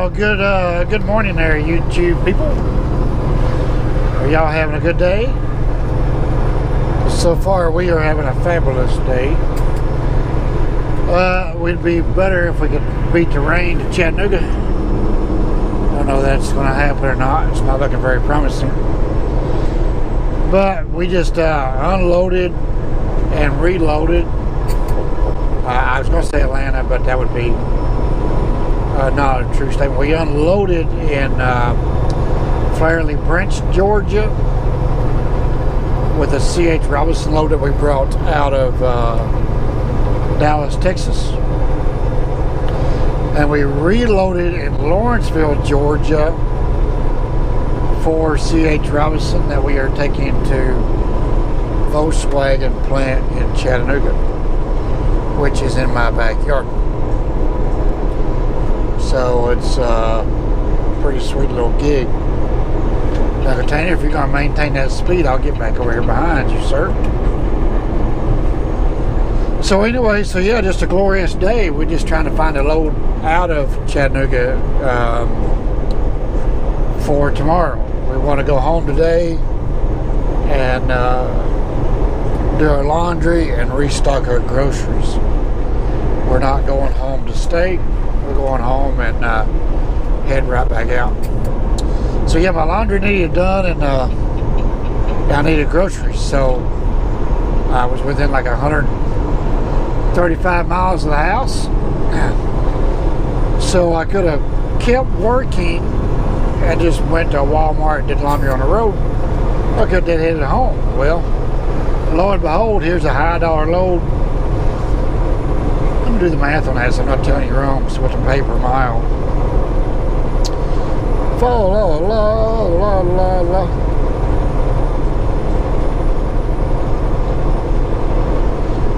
Well, good morning there, YouTube people. Are y'all having a good day? So far, we are having a fabulous day. We'd be better if we could beat the rain to Chattanooga. Don't know if that's going to happen or not. It's not looking very promising. But we just unloaded and reloaded. I was going to say Atlanta, but that would be not a true statement. We unloaded in Fairleigh Branch, Georgia, with a C.H. Robinson load that we brought out of Dallas, Texas. And we reloaded in Lawrenceville, Georgia, for C.H. Robinson that we are taking to Volkswagen plant in Chattanooga, which is in my backyard. So it's a pretty sweet little gig. Now, Tanya, if you're going to maintain that speed, I'll get back over here behind you, sir. So anyway, so yeah, just a glorious day. We're just trying to find a load out of Chattanooga for tomorrow. We want to go home today and do our laundry and restock our groceries. We're not going home to stay. We're going home and head right back out. So yeah, my laundry needed done, and I needed groceries. So I was within like 135 miles of the house. So I could have kept working and just went to Walmart and did laundry on the road. I could have headed home. Well, lo and behold, here's a high dollar load. Let me do the math on that so I'm not telling you wrong. So what's a pay per mile?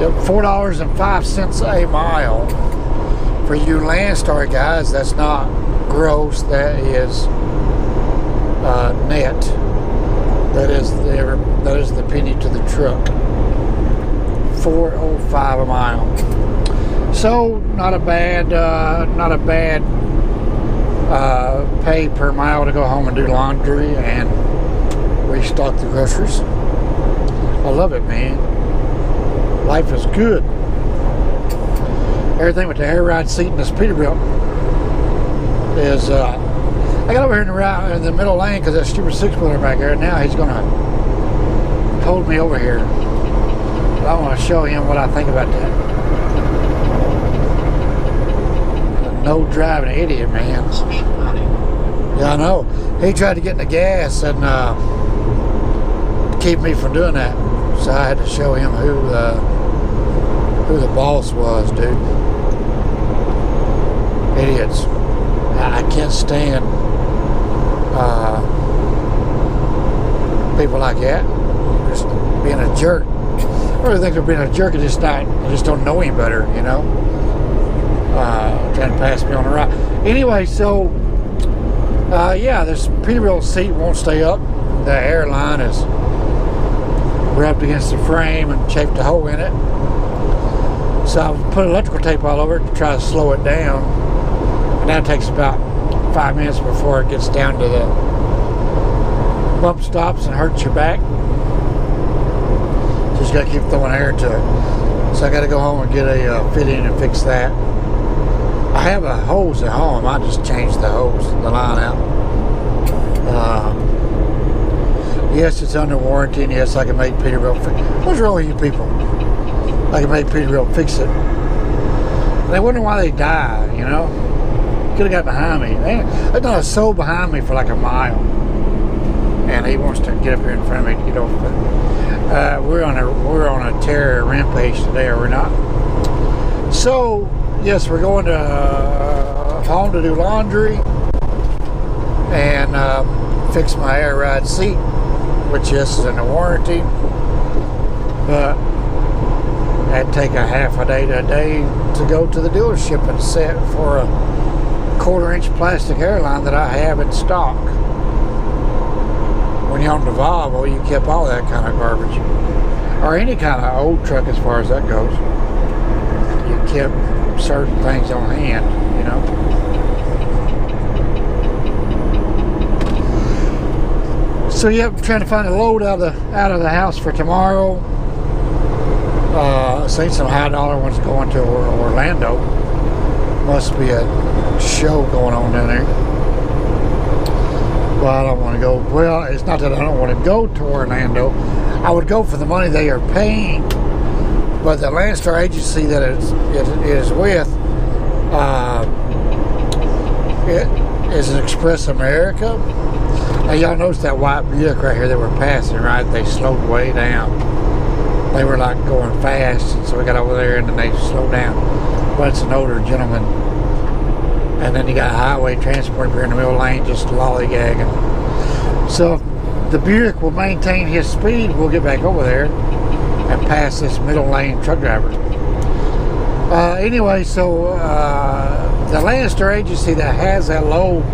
Yep, $4.05 a mile. For you Landstar guys, that's not gross. That is net. That is the penny to the truck. $4.05 a mile. So not a bad pay per mile to go home and do laundry and restock the groceries. I love it, man. Life is good. Everything with the air ride seat and this Peterbilt is I got over here in the middle lane because that stupid six-wheeler back there. Now he's gonna hold me over here. But I want to show him what I think about that. No driving idiot, man. Yeah, I know. He tried to get in the gas and keep me from doing that. So I had to show him who the boss was, dude. Idiots. I can't stand people like that. Just being a jerk. I really think they're being a jerk. I just don't know him better, you know. Trying to pass me on the right. Anyway, so yeah, this Peterbilt seat won't stay up. The airline is rubbed against the frame and chafed a hole in it. So I put electrical tape all over it to try to slow it down. And that takes about 5 minutes before it gets down to the bump stops and hurts your back. Just gotta keep throwing air to it. So I gotta go home and get a fit in and fix that. I have a hose at home. I just changed the hose, the line out. Yes, it's under warranty, and yes, I can make Peterbilt fix it. What's wrong with you people? I can make Peterbilt fix it. They wonder why they die, you know? Could have got behind me. They done a soul behind me for like a mile. And he wants to get up here in front of me to get over. We're on a terror rampage today, are we not? So, yes, we're going to home to do laundry and fix my air ride seat, which yes, is under warranty, but I'd take a half a day to a day to go to the dealership and set for a 1/4-inch plastic airline that I have in stock. When you owned a Volvo, you kept all that kind of garbage, or any kind of old truck as far as that goes. You kept certain things on hand, you know. So yeah, I'm trying to find a load out of the house for tomorrow. Seen some high dollar ones going to Orlando. Must be a show going on down there. Well, I don't want to go. Well, it's not that I don't want to go to Orlando. I would go for the money they are paying. But the Landstar agency that it is with, it is an Express America. Now y'all notice that white Buick right here that we're passing, right? They slowed way down. They were like going fast, and so we got over there and then they slowed down. But it's an older gentleman. And then you got highway transport here in the middle lane just lollygagging. So if the Buick will maintain his speed, we'll get back over there and pass this middle lane truck driver. Anyway, so the Landstar agency that has that load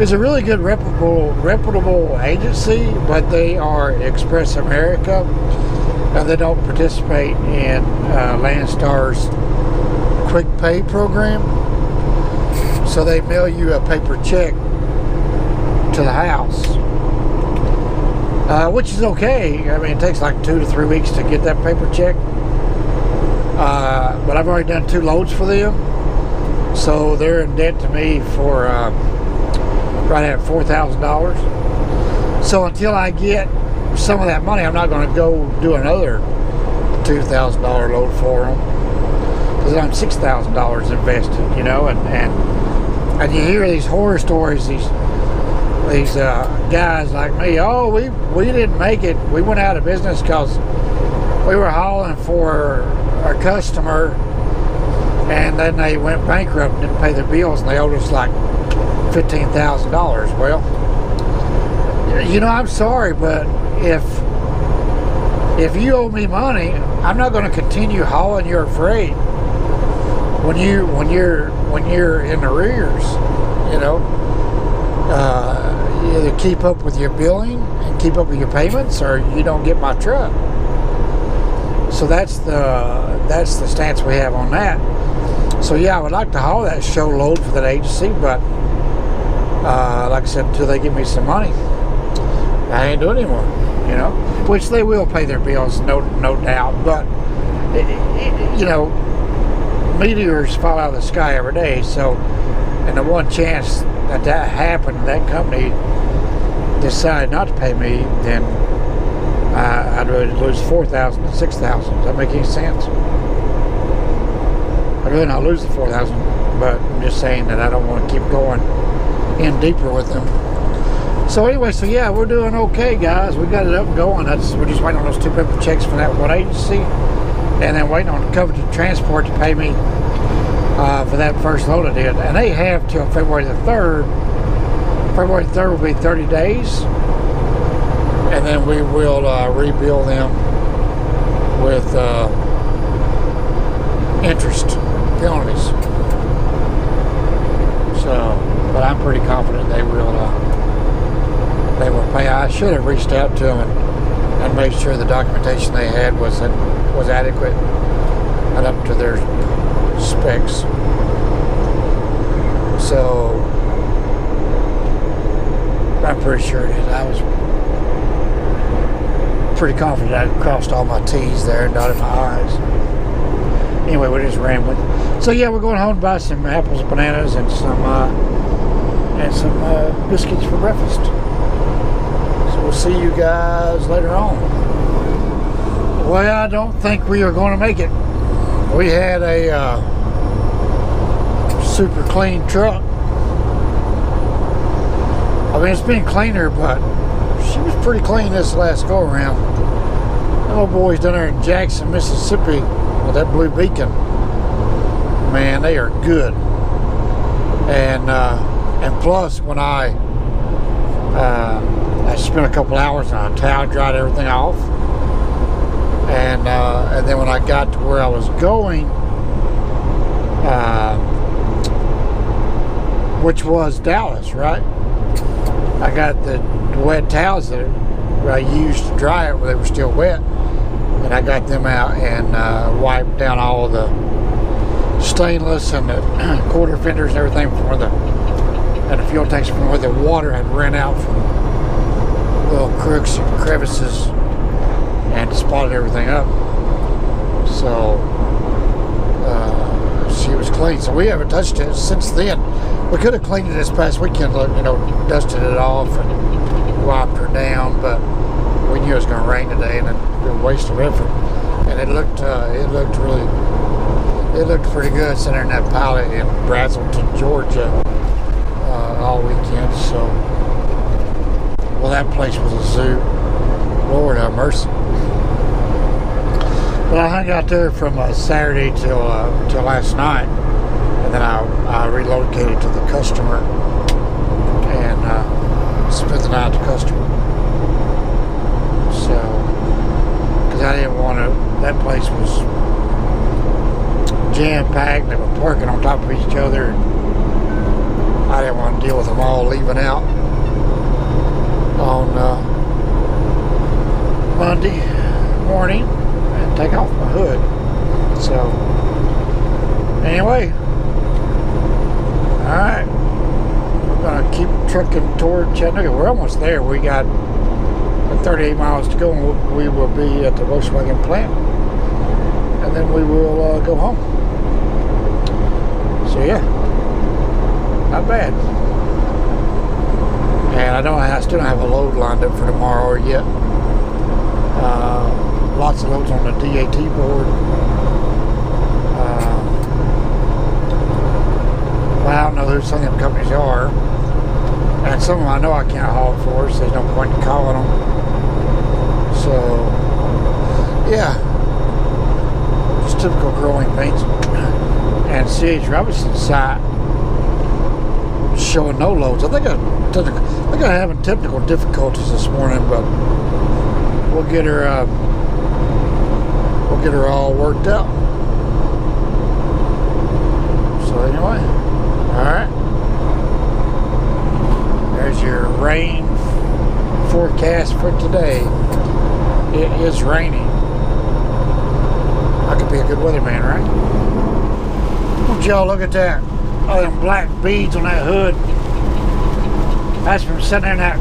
is a really good reputable agency, but they are Express America, and they don't participate in Landstar's quick pay program. So they mail you a paper check to the house, which is okay. I mean, it takes like 2 to 3 weeks to get that paper check. But I've already done 2 loads for them, so they're in debt to me for right at $4,000. So until I get some of that money, I'm not going to go do another $2,000 load for them, because I'm $6,000 invested, you know. And you hear these horror stories, these guys like me. Oh, we didn't make it. We went out of business because we were hauling for our customer, and then they went bankrupt and didn't pay their bills, and they owed us like $15,000. Well, you know, I'm sorry, but if you owe me money, I'm not going to continue hauling your freight when you're in arrears. You know, you either keep up with your billing and keep up with your payments, or you don't get my truck. So that's the stance we have on that. So yeah, I would like to haul that show load for that agency, but like I said, until they give me some money, I ain't doing it anymore. You know, which they will pay their bills, no doubt. But you know, meteors fall out of the sky every day. So, and the one chance that happened, that company decided not to pay me, then I'd rather lose $4,000 than $6,000. Does that make any sense? I'd rather not lose the $4,000, but I'm just saying that I don't want to keep going in deeper with them. So anyway, so yeah, we're doing okay, guys. We got it up and going. We're just waiting on those 2 paper checks from that one agency, and then waiting on the coverage transport to pay me for that first load I did. And they have till February the 3rd. February 3rd will be 30 days. And then we will rebill them with interest penalties. So, but I'm pretty confident they will pay. I should have reached out to them and made sure the documentation they had was adequate and up to their specs. So I'm pretty sure it is. I was pretty confident I crossed all my T's there and dotted my I's. Anyway, we're just rambling. So yeah, we're going home to buy some apples, bananas, and some biscuits for breakfast. So we'll see you guys later on. Well, I don't think we are going to make it. We had a super clean truck. I mean, it's been cleaner, but she was pretty clean this last go around. Them old boys down there in Jackson, Mississippi, with that blue beacon, man, they are good. And plus, when I spent a couple hours and I towel dried everything off, and then when I got to where I was going, which was Dallas, right? I got the wet towels that I used to dry it when they were still wet, and I got them out and wiped down all of the stainless and the quarter fenders and everything and the fuel tanks from where the water had ran out from little crooks and crevices and spotted everything up. So she was clean. So we haven't touched it since then. We could have cleaned it this past weekend, dusted it off and wiped her down, but we knew it was going to rain today, and it'd be a waste of effort. And it looked pretty good sitting there in that pallet in Brazelton, Georgia, all weekend. So, well, that place was a zoo. Lord have mercy. But I hung out there from Saturday till last night, and then I relocated to the customer and spent the night at the customer. So, because I didn't want to, that place was jam-packed. They were parking on top of each other. I didn't want to deal with them all leaving out on Monday morning and take off my hood. So, anyway, alright, we're going to keep trucking toward Chattanooga. We're almost there. We got 38 miles to go, and we will be at the Volkswagen plant, and then we will go home. So yeah, not bad. And I still don't have a load lined up for tomorrow yet. Lots of loads on the DAT board. Well, I don't know who some of them companies are, and some of them I know I can't haul for, so there's no point in calling them. So, yeah, just typical growing pains. And C.H. Robinson's site showing no loads. I think I'm having technical difficulties this morning, but we'll get her all worked out. So anyway, all right. There's your rain forecast for today. It is raining. I could be a good weatherman, right? Would y'all look at that? All them black beads on that hood. That's from sitting there in that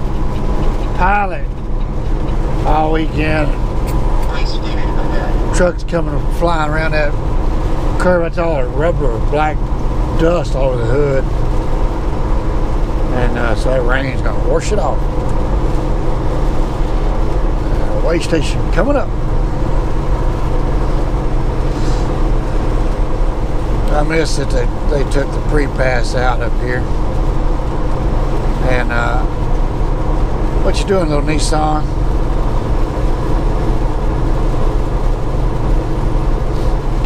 pilot all weekend. Trucks coming flying around that curve. That's all the rubber, black dust all over the hood. And so that rain's going to wash it off. Way station coming up. I miss that they took the pre-pass out up here. And what you doing, little Nissan?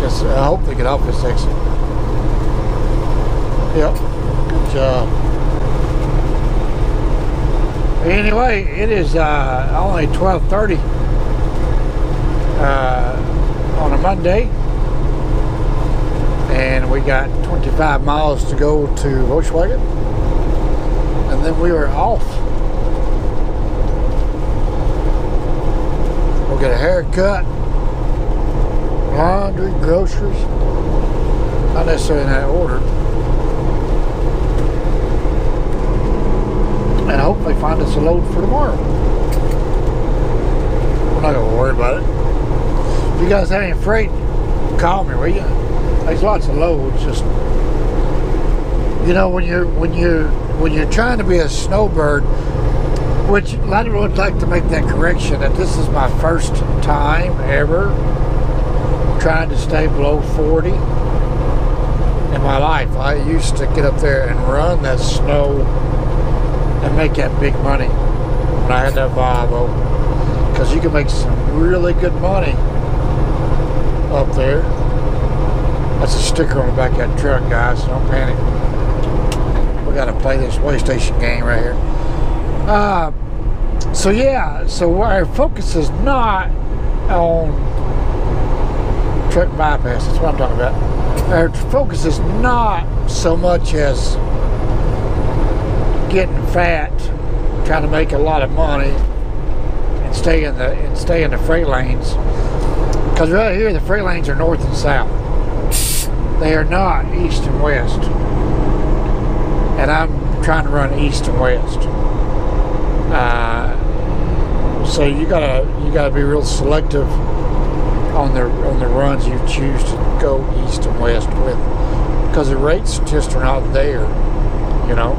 Guess I hope they get off this exit. Yep, good job. Anyway, it is only 12:30 on a Monday, and we got 25 miles to go to Volkswagen, and then we were off. We'll get a haircut, laundry, groceries, not necessarily in that order, and hopefully find us a load for tomorrow. We're not going to worry about it. If you guys have any freight, call me, will you? There's lots of loads. Just, you know, when you're trying to be a snowbird, which a lot of people would like to make that correction that this is my first time ever trying to stay below 40 in my life. I used to get up there and run that snow and make that big money when I had that Volvo, because you can make some really good money up there. That's a sticker on the back of that truck, guys, so don't panic. We got to play this way station game right here. So yeah, so our focus is not on truck bypass. That's what I'm talking about. Our focus is not so much as getting fat, trying to make a lot of money, and stay in the freight lanes. Because right here, the freight lanes are north and south. They are not east and west. And I'm trying to run east and west. So you gotta be real selective on the runs you choose to go east and west with, because the rates just are not there. You know,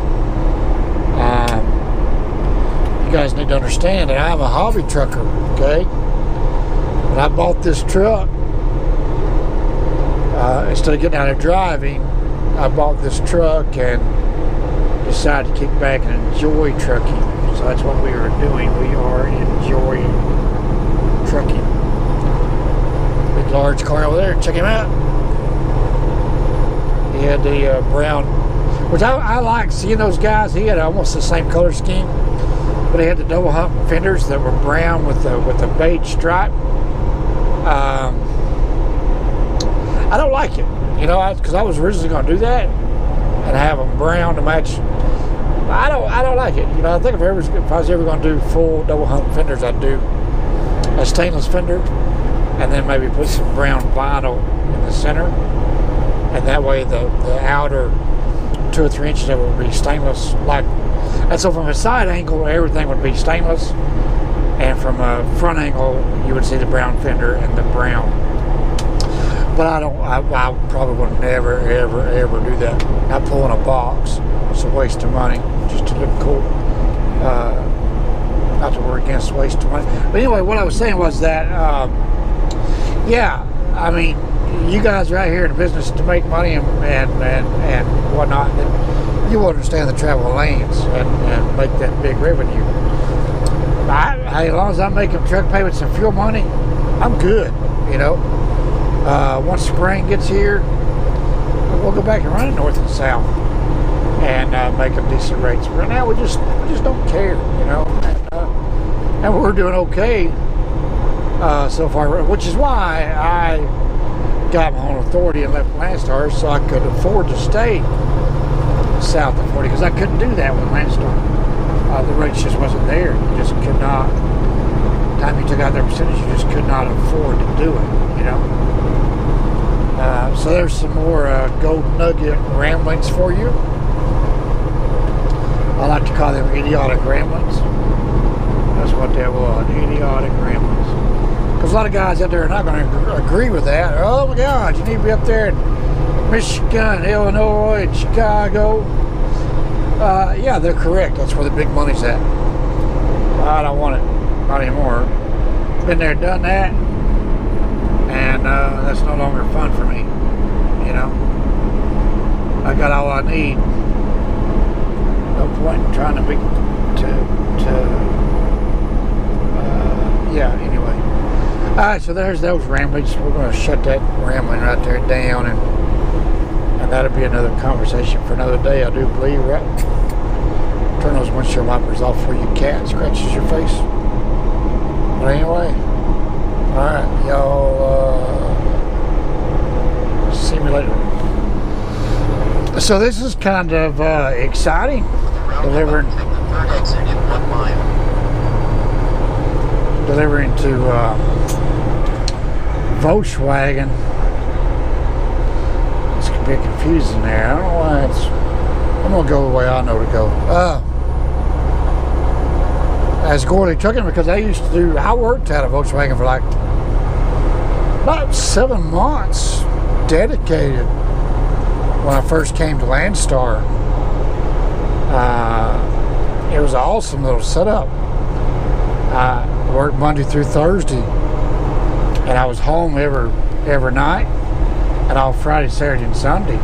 you guys need to understand that I'm a hobby trucker. Okay, when I bought this truck, instead of getting out of driving, I bought this truck and decided to kick back and enjoy trucking. So that's what we are doing. We are enjoying trucking. Big large car over there. Check him out. He had the brown, which I like seeing those guys. He had almost the same color scheme, but he had the double hump fenders that were brown with the beige stripe. I don't like it, you know, because I was originally going to do that and have them brown to match. I don't like it. You know, I think if I was ever going to do full double hump fenders, I'd do a stainless fender and then maybe put some brown vinyl in the center, and that way the outer 2 or 3 inches of it would be stainless. And so from a side angle, everything would be stainless, and from a front angle, you would see the brown fender and the brown. But I probably would never, ever do that. I pull in a box. It's a waste of money just to look cool. Not to work against waste of money. But anyway, what I was saying was that, yeah, I mean, you guys are out here in the business to make money and whatnot. And you understand the travel lanes and make that big revenue. As long as I'm making truck payments and fuel money, I'm good, you know. Once spring gets here, we'll go back and run it north and south and make them decent rates. Right now, we just don't care, you know. And we're doing okay so far, which is why I got my own authority and left Landstar, so I could afford to stay south of 40, because I couldn't do that with Landstar. The rates just wasn't there. You just could not. The time you took out their percentage, you just could not afford to do it, you know. So there's some more gold nugget ramblings for you. I like to call them idiotic ramblings. That's what they were, idiotic ramblings. Because a lot of guys out there are not going to agree with that. Oh my God, you need to be up there in Michigan, Illinois, and Chicago. Yeah, they're correct. That's where the big money's at. I don't want it. Not anymore. Been there, done that. And that's no longer fun for me, you know. I got all I need. No point in trying to be yeah. Anyway, all right. So there's those ramblings. We're going to shut that rambling right there down, and that'll be another conversation for another day. I do believe, right? Turn those windshield wipers off before your cat scratches your face. But anyway. Alright, y'all, see me later. So this is kind of exciting, delivering to Volkswagen. It's a bit confusing there. I don't know why I'm going to go the way I know to go. As Gorley Trucking, because I worked at a Volkswagen for like about 7 months, dedicated, when I first came to Landstar. It was an awesome little setup. I worked Monday through Thursday, and I was home every night, and all Friday, Saturday, and Sunday.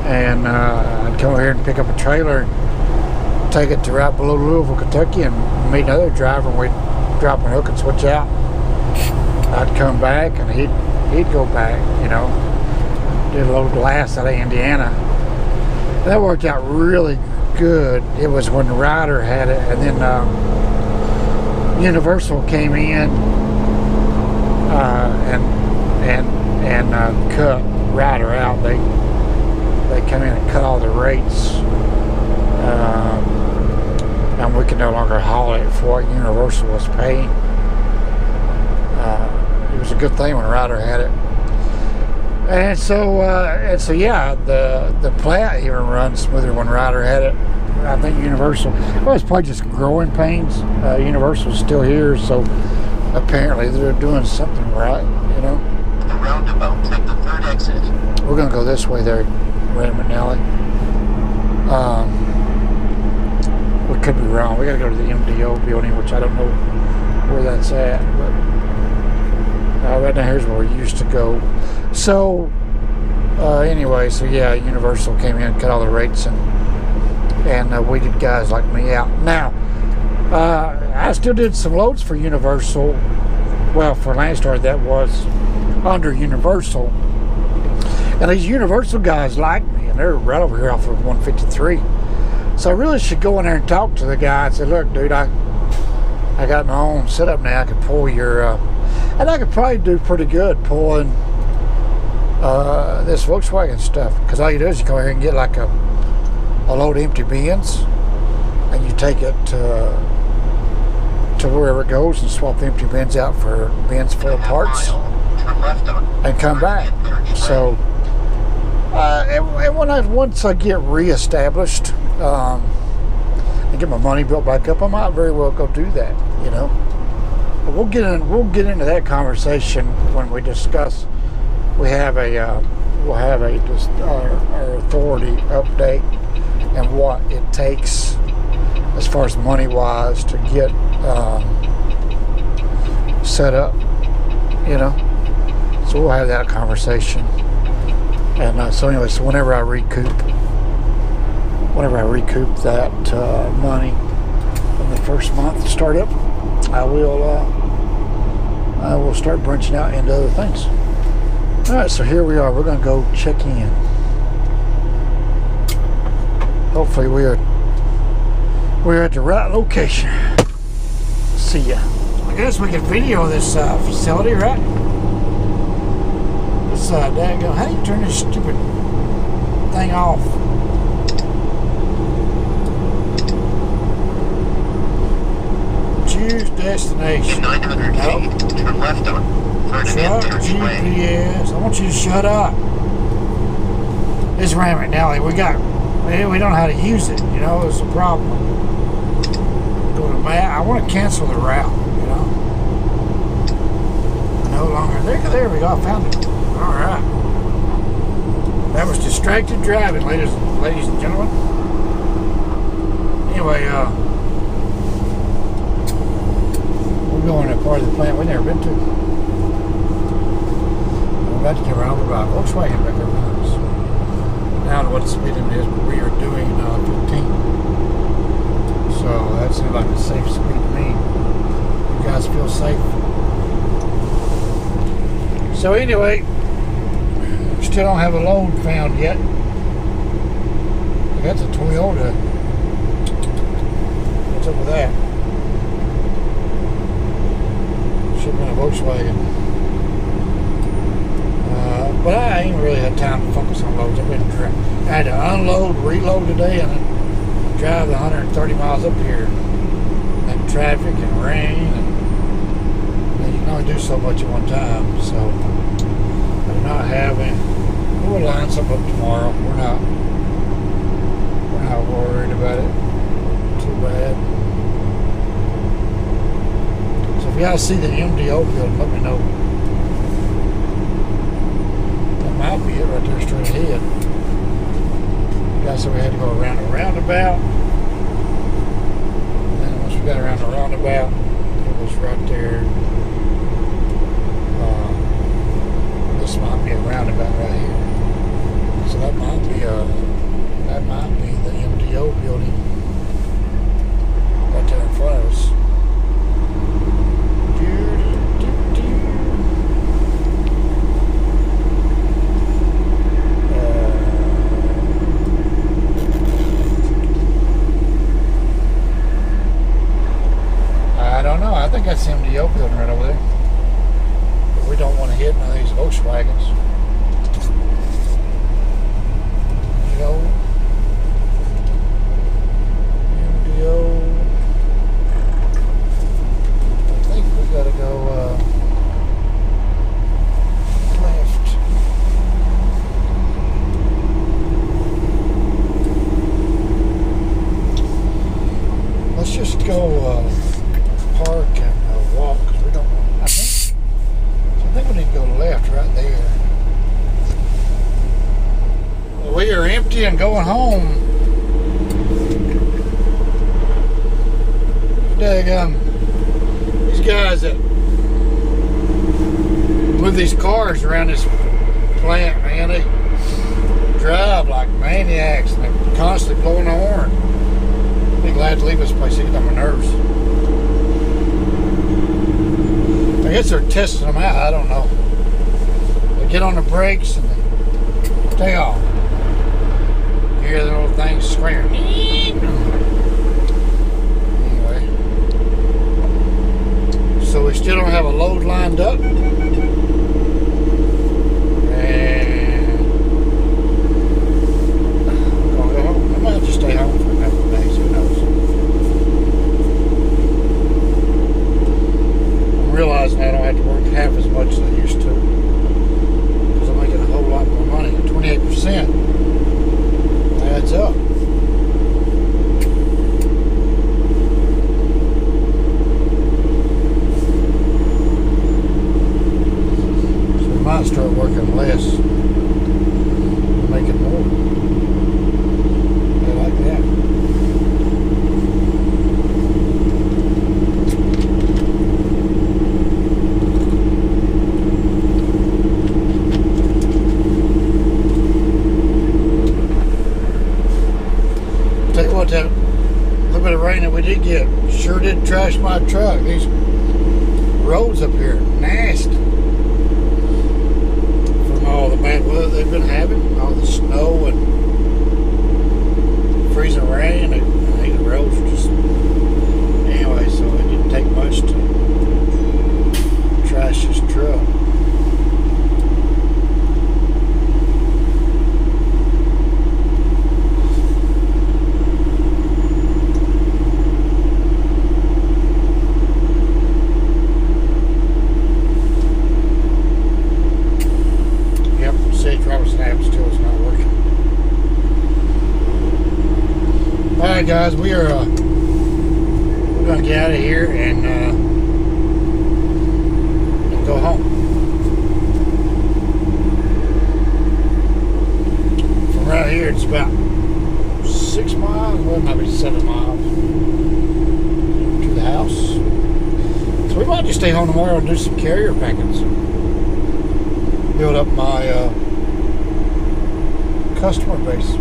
And I'd come over here and pick up a trailer and take it to right below Louisville, Kentucky, and meet another driver, and we'd drop an hook and switch out. I'd come back, and he'd go back, you know. Did a load of glass out of Indiana. That worked out really good. It was when Ryder had it, and then Universal came in and cut Ryder out. They come in and cut all the rates. And we could no longer haul it for what Universal was paying. It was a good thing when Ryder had it. And so yeah, the Platt even runs smoother when Ryder had it. I think Universal, well, it's probably just growing pains. Universal's still here, so apparently they're doing something right, you know. The roundabout, take the third exit. We're going to go this way there, Raymond Alley. We could be wrong. We got to go to the MDO building, which I don't know where that's at, but right now here's where we used to go. So anyway, so yeah, Universal came in, cut all the rates, and weeded guys like me out. Now, I still did some loads for Universal. Well, for Landstar, that was under Universal. And these Universal guys like me, and they're right over here off of 153. So I really should go in there and talk to the guy and say, look, dude, I got my own setup now. I could pull your, and I could probably do pretty good pulling this Volkswagen stuff. Because all you do is you come here and get like a load of empty bins, and you take it to wherever it goes and swap the empty bins out for bins full of parts and come back. So and once I get reestablished and get my money built back up, I might very well go do that, you know. But we'll get into that conversation when we discuss. We'll have our authority update and what it takes as far as money wise to get set up, you know. So we'll have that conversation. And so anyway, so whenever I recoup that money from the first month startup, I will start branching out into other things. All right, so here we are. We're going to go check in. Hopefully we're at the right location. See ya. I guess we can video this facility, right? This daggone. How do you turn this stupid thing off? Choose destination. 900 feet. Turn left on. Shut GPS. I want you to shut up. This Rammett Alley, we don't know how to use it, you know, it's a problem. Go to map. I want to cancel the route, you know. No longer. There we go. I found it. All right. That was distracted driving, ladies and gentlemen. Anyway, we're going to a part of the plant we've never been to. I'm about to get around with a Volkswagen back there. I don't know what the speed limit is, but we are doing 15. So that seems like a safe speed to me. You guys feel safe? So anyway, still don't have a load found yet. That's a Toyota. What's up with that? Should have been a Volkswagen. But I ain't really had time to focus on loads. I had to unload, reload today, and then drive the 130 miles up here. And traffic and rain, and you can only do so much at one time. So I'm not having. We'll line something up tomorrow. We're not worried about it too bad. So if you guys see the MDO building, let me know. Might be it right there straight ahead. You guys said we had to go around a roundabout. And then once we got around the roundabout, it was right there. This might be a roundabout right here. So that might be the MDO building right there in front of us. I think that's the MDO building right over there. But we don't want to hit none of these Volkswagens. go park and walk because we don't want. I think we need to go left right there. Well, we are empty and going home. These guys that move these cars around this plant, man, they drive like maniacs and they're constantly blowing the horn. Be glad to leave this place. They get on my nerves. I guess they're testing them out. I don't know. They get on the brakes and they take off. You hear the little things screaming. Anyway, so we still don't have a load lined up. Stay home for a couple of days, who knows? I'm realizing I don't have to work half as much as I used to because I'm making a whole lot more money. 28% adds up. So we might start working less and making more. Yeah. Tell you what, that little bit of rain that we did get sure did trash my truck. These roads up here, nasty. From all the bad weather they've been having, all the snow and freezing rain, and the roads were just anyway, so it didn't take much to trash this truck. Yep, Sage Robertson app still is not working. Alright guys, we're gonna get out of here and go home. From right here it's about 6 miles, well maybe 7 miles to the house. So we might just stay home tomorrow and do some carrier packings. Build up my customer base.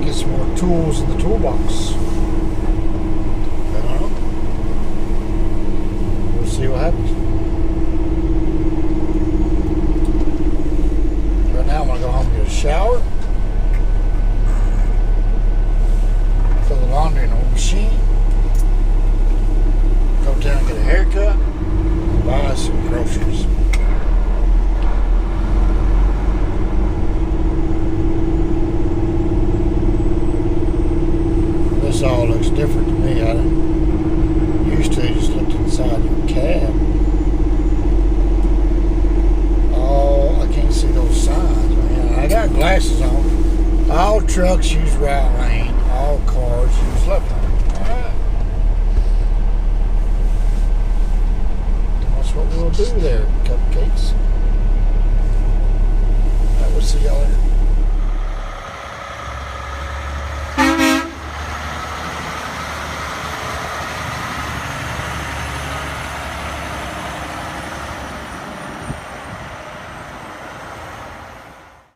Get some more tools in the toolbox. I don't know. We'll see what happens. Right now I'm going to go home and get a shower. Throw the laundry in the old machine. Go down and get a haircut. And buy some groceries. This all looks different to me. I used to just looked inside your cab. Oh, I can't see those signs, man. I got glasses on. All trucks use right lane. All cars use left lane. Alright. That's what we'll do there.